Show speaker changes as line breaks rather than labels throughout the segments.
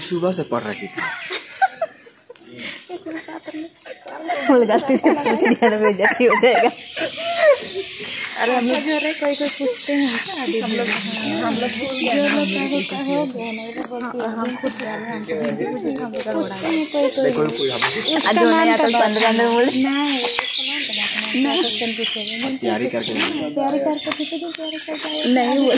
सुबह से पढ़ रही थी।
गलती से पूछ दिया ना, बेइज्जती हो जाएगा। अरे हम लोग कोई पूछते हैं हम लोग
तैयारी करके
नहीं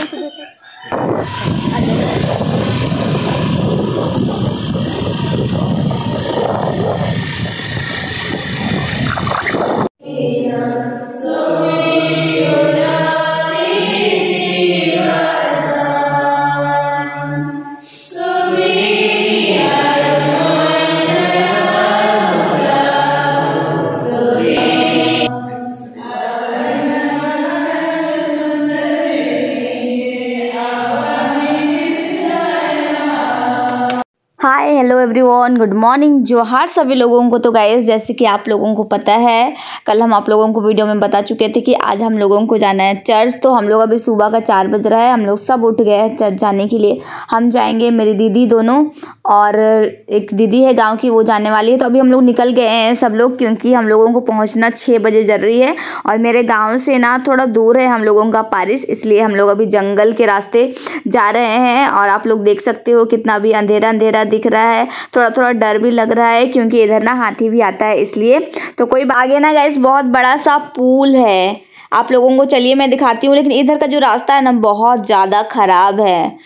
hi hello everyone, good morning, जोहार सभी लोगों को। तो गाइस, जैसे कि आप लोगों को पता है, कल हम आप लोगों को वीडियो में बता चुके थे कि आज हम लोगों को जाना है चर्च। तो हम लोग अभी सुबह का 4 बज रहा है, हम लोग सब उठ गए हैं चर्च जाने के लिए। हम जाएंगे, मेरी दीदी दोनों और एक दीदी है गाँव की, वो जाने वाली है। तो अभी हम लोग निकल गए हैं सब लोग, क्योंकि हम लोगों को पहुँचना 6 बजे जरूरी है। और मेरे गाँव से ना थोड़ा दूर है हम लोगों का पारिस, इसलिए हम लोग अभी जंगल के रास्ते जा रहे हैं। और आप लोग देख सकते हो कितना भी अंधेरा अंधेरा दिख रहा है, थोड़ा थोड़ा डर भी लग रहा है, क्योंकि इधर ना हाथी भी आता है इसलिए। तो कोई आगे ना गाइस बहुत बड़ा सा पुल है, आप लोगों को चलिए मैं दिखाती हूँ। लेकिन इधर का जो रास्ता है ना बहुत ज़्यादा ख़राब है,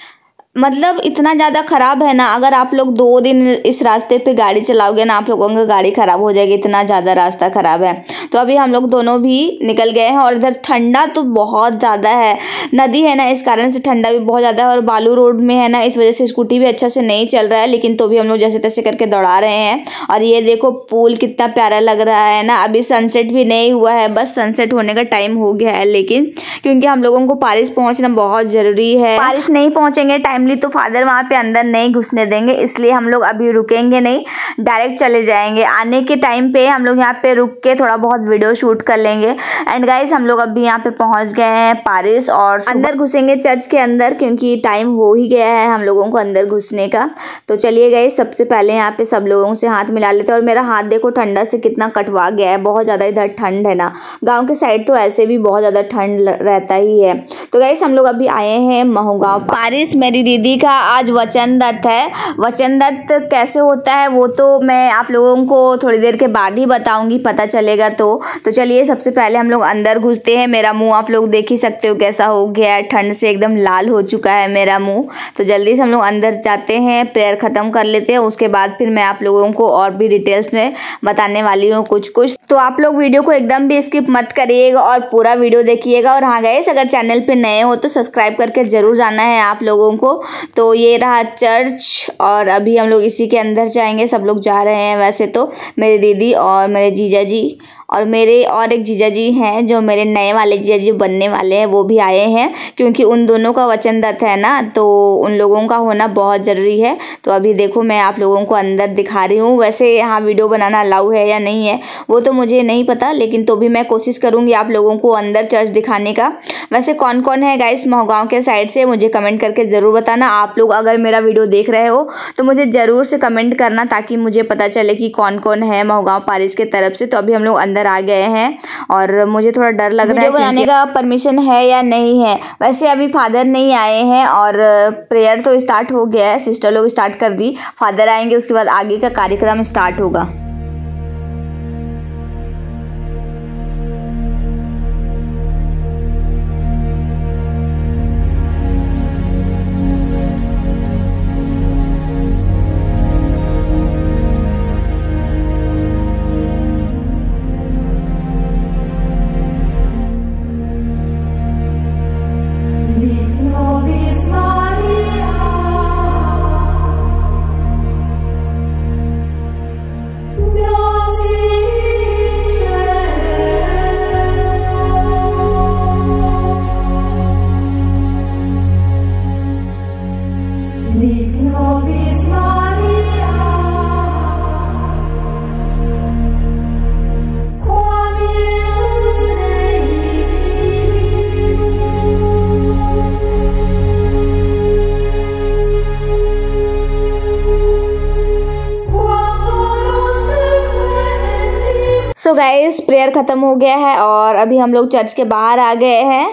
मतलब इतना ज़्यादा ख़राब है ना, अगर आप लोग 2 दिन इस रास्ते पे गाड़ी चलाओगे ना, आप लोगों की गाड़ी ख़राब हो जाएगी, इतना ज़्यादा रास्ता ख़राब है। तो अभी हम लोग दोनों भी निकल गए हैं। और इधर ठंडा तो बहुत ज़्यादा है, नदी है ना, इस कारण से ठंडा भी बहुत ज़्यादा है। और बालू रोड में है ना, इस वजह से स्कूटी भी अच्छा से नहीं चल रहा है, लेकिन तो भी हम लोग जैसे तैसे करके दौड़ा रहे हैं। और ये देखो पुल कितना प्यारा लग रहा है ना। अभी सनसेट भी नहीं हुआ है, बस सनसेट होने का टाइम हो गया है, लेकिन क्योंकि हम लोगों को पारिस पहुँचना बहुत ज़रूरी है, पारिस नहीं पहुँचेंगे टाइमली तो फादर वहाँ पे अंदर नहीं घुसने देंगे, इसलिए हम लोग अभी रुकेंगे नहीं, डायरेक्ट चले जाएंगे। आने के टाइम पे हम लोग यहाँ पे रुक के थोड़ा बहुत वीडियो शूट कर लेंगे। एंड गाइस, हम लोग अभी यहाँ पे पहुँच गए हैं पारिस, और अंदर घुसेंगे चर्च के अंदर, क्योंकि टाइम हो ही गया है हम लोगों को अंदर घुसने का। तो चलिए गाइस, सबसे पहले यहाँ पे सब लोगों से हाथ मिला लेते हैं। और मेरा हाथ देखो ठंडा से कितना कटवा गया है, बहुत ज़्यादा इधर ठंड है ना, गाँव के साइड तो ऐसे भी बहुत ज़्यादा ठंड रहता ही है। तो गाइस, हम लोग अभी आए हैं महूगाँव पारिस। मेरी दीदी का आज वचन दत्त है। वचन दत्त कैसे होता है वो तो मैं आप लोगों को थोड़ी देर के बाद ही बताऊंगी, पता चलेगा तो चलिए सबसे पहले हम लोग अंदर घुसते हैं। मेरा मुंह आप लोग देख ही सकते हो कैसा हो गया है, ठंड से एकदम लाल हो चुका है मेरा मुंह। तो जल्दी से हम लोग अंदर जाते हैं, प्रेयर ख़त्म कर लेते हैं, उसके बाद फिर मैं आप लोगों को और भी डिटेल्स में बताने वाली हूँ कुछ कुछ। तो आप लोग वीडियो को एकदम भी स्किप मत करिएगा और पूरा वीडियो देखिएगा। और हाँ गाइस, अगर चैनल पर नए हो तो सब्सक्राइब करके ज़रूर जाना है आप लोगों को। तो ये रहा चर्च, और अभी हम लोग इसी के अंदर जाएंगे। सब लोग जा रहे हैं वैसे तो, मेरी दीदी और मेरे जीजा जी और मेरे और एक जीजा जी हैं, जो मेरे नए वाले जीजा जी बनने वाले हैं, वो भी आए हैं, क्योंकि उन दोनों का वचन दत्त है ना, तो उन लोगों का होना बहुत ज़रूरी है। तो अभी देखो मैं आप लोगों को अंदर दिखा रही हूँ। वैसे यहाँ वीडियो बनाना अलाउ है या नहीं है वो तो मुझे नहीं पता, लेकिन तो भी मैं कोशिश करूँगी आप लोगों को अंदर चर्च दिखाने का। वैसे कौन कौन है गाइस महूगाँव के साइड से, मुझे कमेंट करके ज़रूर बताना। आप लोग अगर मेरा वीडियो देख रहे हो तो मुझे ज़रूर से कमेंट करना, ताकि मुझे पता चले कि कौन कौन है महूगाँव पारिस के तरफ से। तो अभी हम लोग अंदर आ गए हैं, और मुझे थोड़ा डर लग रहा है बनाने का परमिशन है या नहीं है। वैसे अभी फादर नहीं आए हैं, और प्रेयर तो स्टार्ट हो गया है, सिस्टर लोग स्टार्ट कर दी, फादर आएंगे उसके बाद आगे का कार्यक्रम स्टार्ट होगा। गाइस प्रेयर ख़त्म हो गया है और अभी हम लोग चर्च के बाहर आ गए हैं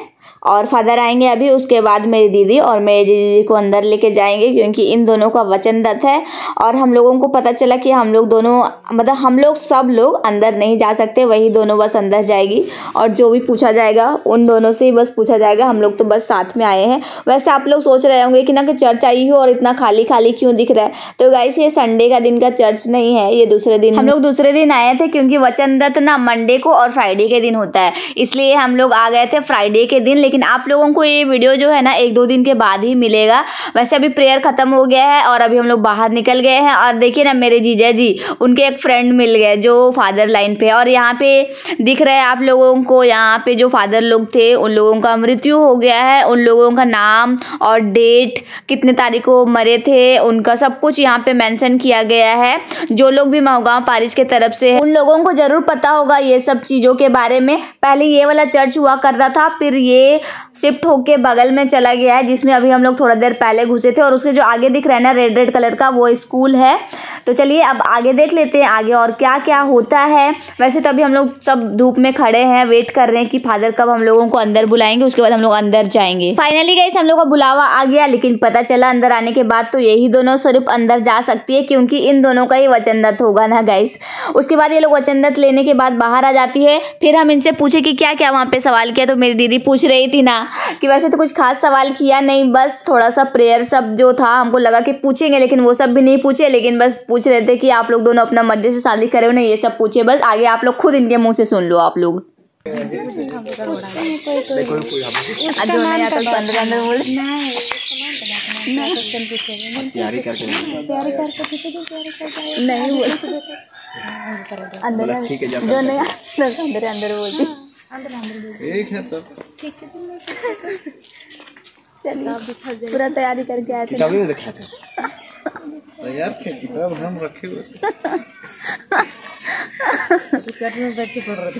और फादर आएंगे अभी। उसके बाद मेरी दीदी और मेरी दीदी को अंदर लेके जाएंगे क्योंकि इन दोनों का वचन दत्त है। और हम लोगों को पता चला कि हम लोग दोनों मतलब हम लोग सब लोग अंदर नहीं जा सकते, वही दोनों बस अंदर जाएगी और जो भी पूछा जाएगा उन दोनों से ही बस पूछा जाएगा। हम लोग तो बस साथ में आए हैं। वैसे आप लोग सोच रहे होंगे कि ना कि चर्च आई हो और इतना खाली खाली क्यों दिख रहा है, तो गाइस ये संडे का दिन का चर्च नहीं है, ये दूसरे दिन हम लोग दूसरे दिन आए थे क्योंकि वचन दत्त ना मंडे को और फ्राइडे के दिन होता है, इसलिए हम लोग आ गए थे फ्राइडे के दिन। लेकिन आप लोगों को ये वीडियो जो है ना 1-2 दिन के बाद ही मिलेगा। वैसे अभी प्रेयर खत्म हो गया है और अभी हम लोग बाहर निकल गए हैं और देखिए ना मेरे जीजा जी उनके एक फ्रेंड मिल गए जो फादर लाइन पे, और यहाँ पे दिख रहा है आप लोगों को, यहाँ पे जो फादर लोग थे उन लोगों का मृत्यु हो गया है। उन लोगों का नाम और डेट, कितने तारीख को मरे थे, उनका सब कुछ यहाँ पे मेंशन किया गया है। जो लोग भी महगांव पारिश के तरफ से है उन लोगों को जरूर पता होगा ये सब चीज़ों के बारे में। पहले ये वाला चर्च हुआ करता था, फिर ये शिफ्ट होके बगल में चला गया है जिसमें अभी हम लोग थोड़ा देर पहले घुसे थे। और उसके जो आगे दिख रहा है ना रेड कलर का, वो स्कूल है। तो चलिए अब आगे देख लेते हैं आगे और क्या क्या होता है। वैसे तो अभी हम लोग सब धूप में खड़े हैं, वेट कर रहे हैं कि फादर कब हम लोगों को अंदर बुलाएंगे, उसके बाद हम लोग अंदर जाएंगे। फाइनली गाइस हम लोग का बुलावा आ गया, लेकिन पता चला अंदर आने के बाद तो यही दोनों सिर्फ अंदर जा सकती है क्योंकि इन दोनों का ही वचन दत्त होगा ना गाइस। उसके बाद ये लोग वचन दत्त लेने के बाद बाहर आ जाती है। फिर हम इनसे पूछे कि क्या क्या वहाँ पे सवाल किया, तो मेरी दीदी पूछ रही थी ना कि वैसे तो कुछ खास सवाल किया नहीं, बस थोड़ा सा प्रेयर सब जो था हमको लगा कि पूछेंगे, लेकिन वो सब भी नहीं पूछे, लेकिन बस पूछ रहे थे कि आप लोग दोनों अपना मर्जी से शादी करे हो ना, ये सब पूछे। बस आगे आप लोग खुद इनके मुंह से सुन लो आप लोग।
तैयारी करके
अंदर
ठीक है
जो नहीं अंदर बोलती
एक है तो
चलिए पूरा तैयारी करके आए थे।
किताबें में देखा था तैयार थे, किताब हम रखे हुए थे।
चट में बैठ के पढ़ रहे थे।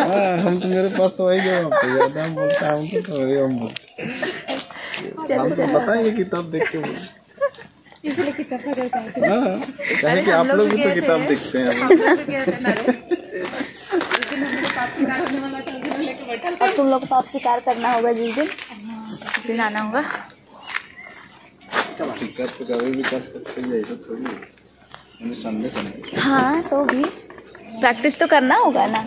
हाँ हम तो मेरे पास तो वही जो ज्यादा हम बोलता हम तो वही हम बोलते हम तो बताएंगे किताब देख के
इसलिए किताब पढ़ते हैं।
हाँ कहे कि आप लोग भी तो किताब देखते हैं।
अब तुम लोग को आप शिकार करना होगा जिस दिन आना होगा।
शिकार तो कभी भी कर सकते हैं, ऐसा थोड़ी संदेश नहीं।
हाँ तो भी प्रैक्टिस तो करना होगा ना।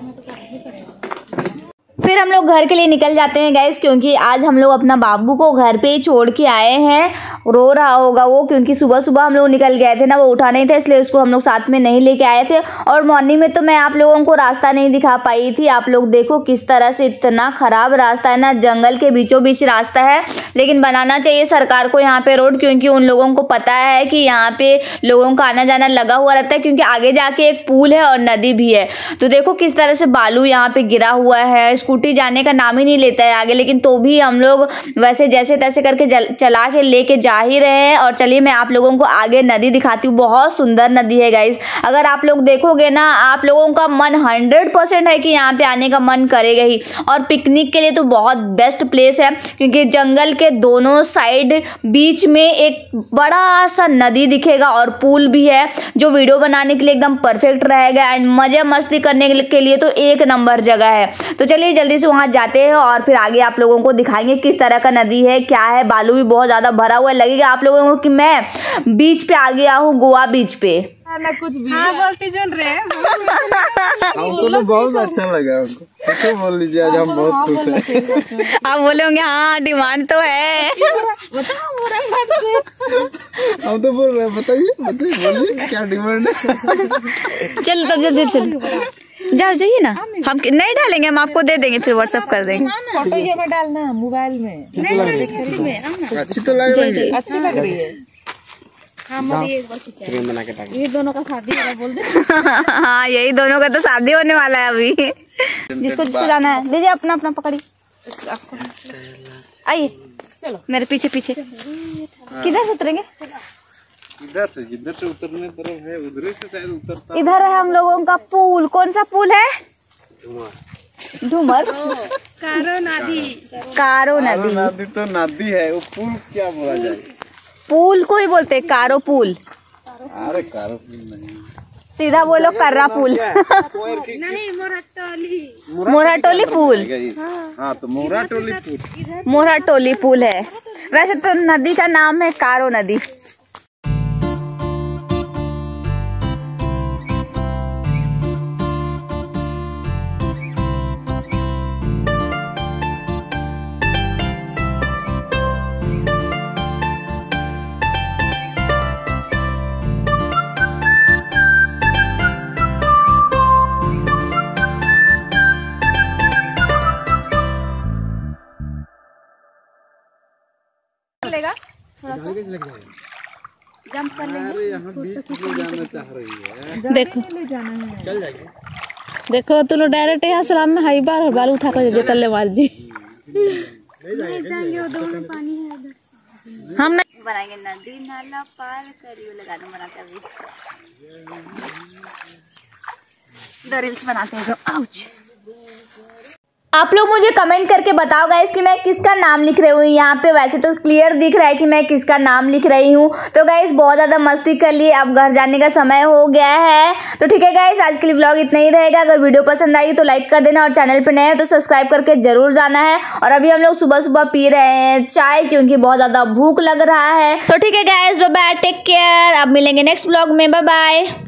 फिर हम लोग घर के लिए निकल जाते हैं गाइस क्योंकि आज हम लोग अपना बाबू को घर पे ही छोड़ के आए हैं। रो रहा होगा वो क्योंकि सुबह सुबह हम लोग निकल गए थे ना, वो उठा नहीं था इसलिए उसको हम लोग साथ में नहीं लेके आए थे। और मॉर्निंग में तो मैं आप लोगों को रास्ता नहीं दिखा पाई थी। आप लोग देखो किस तरह से इतना ख़राब रास्ता है ना, जंगल के बीचों बीच रास्ता है। लेकिन बनाना चाहिए सरकार को यहाँ पे रोड, क्योंकि उन लोगों को पता है कि यहाँ पे लोगों का आना जाना लगा हुआ रहता है, क्योंकि आगे जाके एक पुल है और नदी भी है। तो देखो किस तरह से बालू यहाँ पे गिरा हुआ है, स्कूटी जाने का नाम ही नहीं लेता है आगे। लेकिन तो भी हम लोग वैसे जैसे तैसे करके चला के लेके जा ही रहे हैं। और चलिए मैं आप लोगों को आगे नदी दिखाती हूँ, बहुत सुंदर नदी है गाइस। अगर आप लोग देखोगे ना आप लोगों का मन 100% है कि यहाँ पे आने का मन करेगा ही। और पिकनिक के लिए तो बहुत बेस्ट प्लेस है क्योंकि जंगल के दोनों साइड बीच में एक बड़ा सा नदी दिखेगा और पुल भी है जो वीडियो बनाने के लिए एकदम परफेक्ट रहेगा। एंड मजे मस्ती करने के लिए तो एक नंबर जगह है। तो चलिए जल्दी से वहाँ जाते हैं और फिर आगे आप लोगों को दिखाएंगे किस तरह का नदी है, क्या है। बालू भी बहुत ज़्यादा भरा हुआ है, लगेगा आप लोगों को कि मैं बीच पे आ गया हूँ, गोवा बीच पे।
ना कुछ भी हाँ बोलती सुन रहे हैं।
हमको तो बहुत अच्छा लगा। हमको बोल लीजिए आज हम बहुत खुश हैं।
आप बोले होंगे हाँ डिमांड तो है।
हम तो बोल रहे हैं, बताइए बोलिए क्या डिमांड है।
चलो तब जल्दी चलो जाओ जाइए ना, हम नहीं डालेंगे, हम आपको दे देंगे फिर व्हाट्सएप कर देंगे।
फोटो ये में डालना मोबाइल में।
अच्छी तो लग रही है,
अच्छी लग रही है।
फ्रेम बना के
ये दोनों का शादी हो रहा बोल दे।
हाँ यही दोनों का तो शादी होने वाला है अभी। जिसको जिसको जाना है लीजिए अपना अपना पकड़िए, आइए
चलो
मेरे पीछे पीछे। किधर से उतरेंगे?
इधर से उतरने तरफ है, उधर से शायद उतरता।
इधर है हम लोगों का पुल। कौन सा पुल है? झूमर कारो नदी।
नदी तो नदी है, वो पुल क्या बोला जाए?
पुल को ही बोलते कारो पुल।
अरे कारो पुल नहीं,
सीधा बोलो कर्रा पुल।
नहीं,
मोराटोली पुल।
हाँ तो मोराटोली पुल।
मोराटोली पुल है। वैसे तो नदी का नाम है कारो नदी। लेगा जंप कर लेंगे।
अरे यहाँ बीच में जाना चाह रही है।
देखो
चल जाएंगे।
देखो तुम लोग डायरेक्ट यहाँ सलाम में हाई बार और बालू उठा कर जो तल्ले मार जी। हम नहीं
बनाएंगे नदी नाला पार करियो लगाना बना कर रील्स बनाते हैं। आउच। आप लोग मुझे कमेंट करके बताओ गाइस कि मैं किसका नाम लिख रही हूँ यहाँ पे। वैसे तो क्लियर दिख रहा है कि मैं किसका नाम लिख रही हूँ। तो गाइस बहुत ज़्यादा मस्ती कर लिए, अब घर जाने का समय हो गया है। तो ठीक है गाइस, आज के लिए व्लॉग इतना ही रहेगा। अगर वीडियो पसंद आई तो लाइक कर देना और चैनल पर नए हैं तो सब्सक्राइब करके जरूर जाना है। और अभी हम लोग सुबह सुबह पी रहे हैं चाय क्योंकि बहुत ज़्यादा भूख लग रहा है। तो ठीक है guys, bye bye, take care. अब मिलेंगे नेक्स्ट व्लॉग में, बाय बाय।